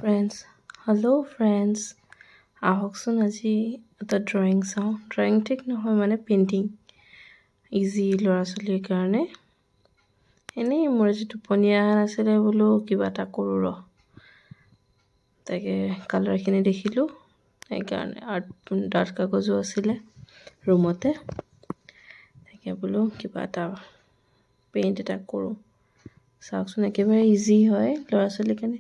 friends hello' friends আহকচোন আজি এটা ড্ৰয়িং চাওঁ ড্ৰয়িং ঠিক নহয় মানে পেইণ্টিং ইজি ল'ৰা ছোৱালীৰ কাৰণে এনেই মোৰ আজি টোপনি অহা নাছিলে বোলো কিবা এটা কৰোঁ তাকে কালাৰখিনি দেখিলোঁ সেইকাৰণে ডাঠ কাগজো আছিলে ৰুমতে তাকে বোলো কিবা এটা পেইণ্ট এটা কৰোঁ চাওকচোন একেবাৰে ইজি হয় ল'ৰা ছোৱালীৰ কাৰণে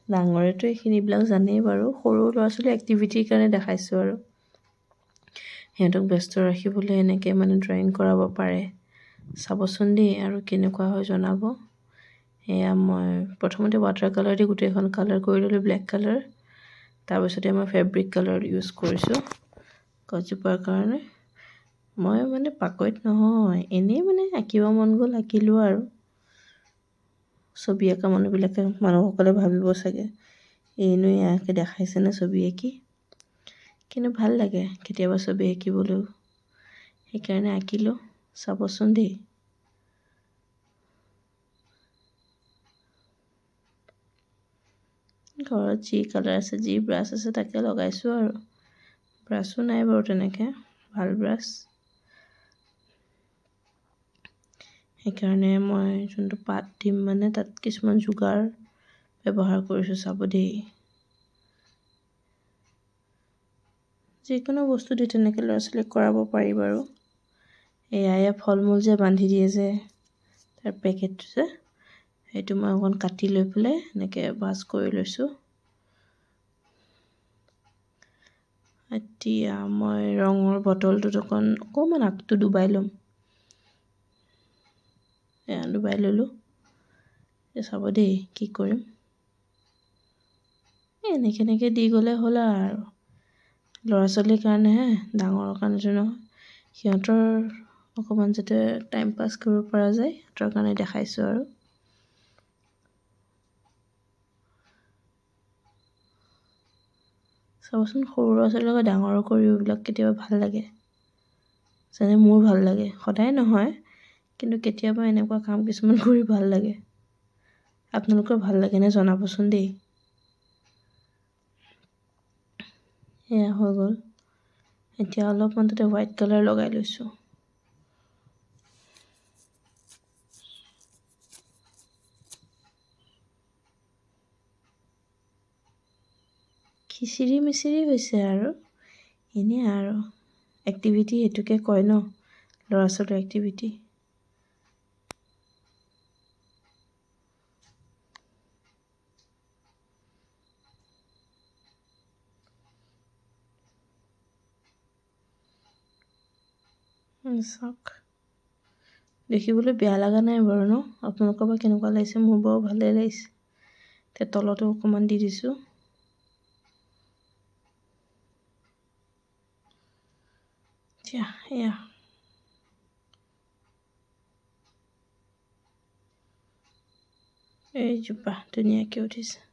ডাঙৰেতো এইখিনিবিলাক জানেই বাৰু সৰু ল'ৰা ছোৱালী এক্টিভিটিৰ কাৰণে দেখাইছোঁ আৰু সিহঁতক ব্যস্ত ৰাখিবলৈ এনেকৈ মানে ড্ৰয়িং কৰাব পাৰে চাবচোন দেই আৰু কেনেকুৱা হয় জনাব এয়া মই প্ৰথমতে ৱাটাৰ কালাৰ দি গোটেইখন কালাৰ কৰি ল'লোঁ ব্লেক কালাৰ তাৰপিছতে মই ফেব্ৰিক কালাৰ ইউজ কৰিছোঁ গছজোপাৰ কাৰণে মই মানে পাকৈত নহয় এনেই মানে আঁকিব মন গ'ল আঁকিলোঁ আৰু ছবি আঁকা মানুহসকলে ভাবিব চাগে এইনো ইয়াকে দেখাইছেনে ছবি আঁকি কিন্তু ভাল লাগে কেতিয়াবা ছবি আঁকিবলৈও সেইকাৰণে আঁকিলোঁ চাবচোন দেই ঘৰত যি কালাৰ আছে যি ব্ৰাছ আছে তাকে লগাইছোঁ আৰু ব্ৰাছো নাই বাৰু তেনেকৈ ভাল ব্ৰাছ সেইকাৰণে মই যোনটো পাত দিম মানে তাত কিছুমান যোগাৰ ব্যৱহাৰ কৰিছোঁ চাব দেই যিকোনো বস্তু দি তেনেকৈ ল'ৰা ছোৱালীক কৰাব পাৰি বাৰু এয়া ফল মূল যে বান্ধি দিয়ে যে তাৰ পেকেটটো যে সেইটো মই অকণ কাটি লৈ পেলাই এনেকৈ ভাজ কৰি লৈছোঁ এতিয়া মই ৰঙৰ বটলটোত অকণমান আগটো ডুবাই ল'ম এয়া ডুবাই ল'লোঁ চাব দেই কি কৰিম এনেকৈ দি গ'লে হ'ল আৰু ল'ৰা ছোৱালীৰ কাৰণেহে ডাঙৰৰ কাৰণেতো নহয় সিহঁতৰ অকণমান যাতে টাইম পাছ কৰিব পৰা যায় সিহঁতৰ কাৰণে দেখাইছোঁ আৰু চাবচোন সৰু ল'ৰা ছোৱালীৰ লগত ডাঙৰৰ কৰিও এইবিলাক কেতিয়াবা ভাল লাগে যেনে মোৰ ভাল লাগে সদায় নহয় কিন্তু কেতিয়াবা এনেকুৱা কাম কিছুমান কৰি ভাল লাগে আপোনালোকৰ ভাল লাগেনে জনাবচোন দেই এয়া হৈ গ'ল এতিয়া অলপমান তাতে হোৱাইট কালাৰ লগাই লৈছোঁ খিচিৰি মিচিৰি হৈছে আৰু এনেই আৰু এক্টিভিটি সেইটোকে কয় ন ল'ৰা ছোৱালীৰ এক্টিভিটি চাওক দেখিবলৈ বেয়া লগা নাই বাৰু ন আপোনালোকৰ বা কেনেকুৱা লাগিছে মোৰ বাৰু ভালেই লাগিছে এতিয়া তলতো অকণমান দি দিছোঁ এতিয়া এয়া এইজোপা ধুনীয়াকৈ উঠিছে